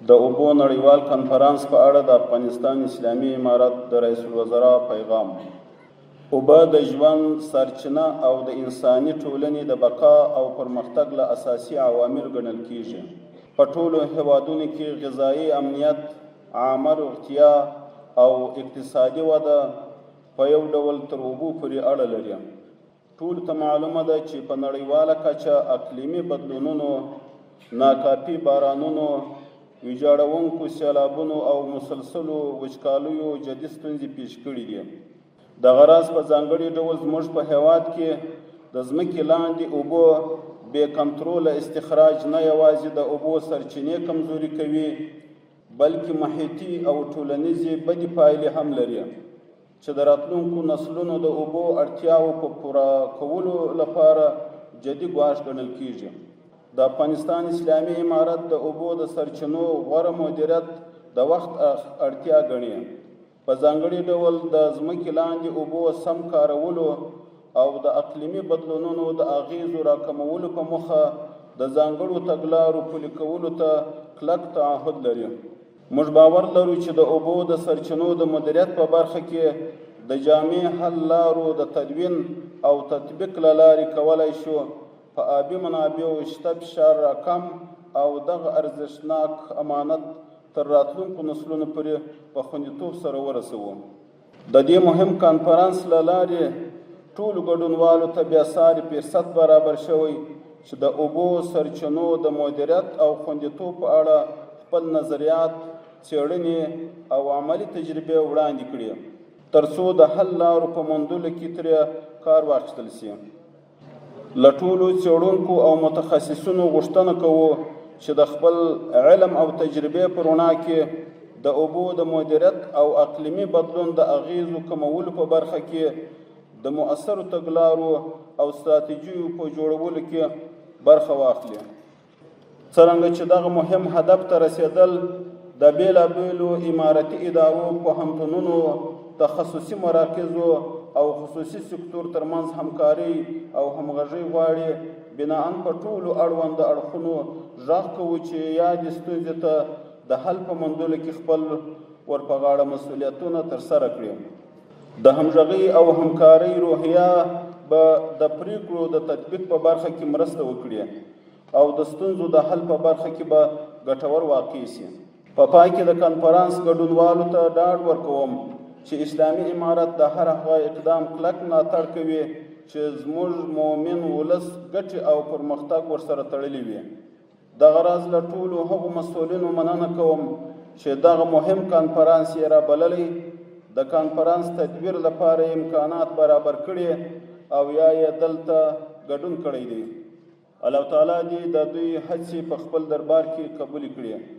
د اوبو نړیوال کنفرانس په اړه د افغانستان اسلامي امارت د رئیس الوزرا پیغام. اوبه د ژوند سرچینه او د انساني ټولنې د بقا او پرمختګ له اساسي عوامل ګڼل کیږي. په ټولو هیوادونو کې غذایي امنیت، عامه روغتیا او اقتصادي وده په یو ډول تر اوبو پورې اړه لري. ټولو ته معلومه ده چې په نړیواله کچه اقلیمي بدلونونو، ناکافي بارانونو، ویجاړونکو سیلابونو او مسلسلو وچکالیو جدي ستونزې پیش کړي دي. دغه راز په ځانګړي ډول زموږ په هیواد کې د ځمکې لاندې اوبو بې کنټروله استخراج نه یوازې د اوبو سرچینې کمزوري کوي، بلکې محیطي او ټولنیزې بدې پایلې هم لري چې د راتلونکو نسلونو د اوبو اړتیاو په پوره کولو لپاره جدي ګواښ ګڼل کیږي. د افغانستان اسلامي امارت د اوبو د سرچینو غوره مدیریت د وخت اړتیا ګڼي. په ځانګړي ډول د ځمکې لاندې اوبو سم کارولو او د اقلیمي بدلونونو د اغیزو راکمولو په موخه د ځانګړو تګلارو پلي کولو ته کلک تعهد لري. موږ باور لرو چې د اوبو د سرچینو د مدیریت په برخه کې د جامع حل لارو د تدوین او تطبیق له لارې کولی شو په آبي منابعو شته فشار راکم او دغه ارزښتناک امانت تر راتلونکو نسلونو پورې په خوندیتوب سره ورسوو. د دې مهم کانفرانس له لارې ټولو ګډونوالو ته بیا ساري فرصت برابر شوی چې د اوبو سرچینو د مدیریت او خوندیتوب په اړه خپل نظریات، څېړنې او عملي تجربې وړاندې کړي تر څو د حل لارو په موندلو کې ترې کار واخیستل شي. له ټولو څېړونکو او متخصصینو غوښتنه کوو چې د خپل علم او تجربې په رڼا کې د اوبو د مدیریت او اقلیمي بدلون د اغیزو کمولو په برخه کې د مؤثرو تګلارو او ستراتیژیو په جوړولو کې برخه واخلي. څرنګه چې دغه مهم هدف ته رسیدل د بیلابیلو امارتي ادارو، پوهنتونونو، تخصصي مراکزو او خصوصي سکتور ترمنځ همکاري او همغږي غواړي، بناءً په ټولو اړوند اړخونو غږ کوو چې یادې ستونزې ته د حل په موندلو کې خپل ورپه غاړه مسؤلیتونه ترسره کړي. د همغږۍ او همکارۍ روحیه به د پریکړو د تطبیق په برخه کې مرسته وکړي او د ستونزو د حل په برخه کې به ګټور واقع شي. په پای کې د کنفرانس ګډونوالو ته ډاډ ورکوم چې اسلامي امارت د هر هغه اقدام کلک ملاتړ کوي چې زموږ مومن ولس ګټې او پرمختګ ورسره تړلي وي. دغه راز له ټولو هغو مسؤلینو مننه کوم چې دغه مهم کنفرانس یې رابللی، د کنفرانس تدبیر لپاره امکانات برابر کړي او یا یې دلته ګډون کړی دی. الله تعالی دې د دوی هڅې په خپل دربار کې قبول کړي.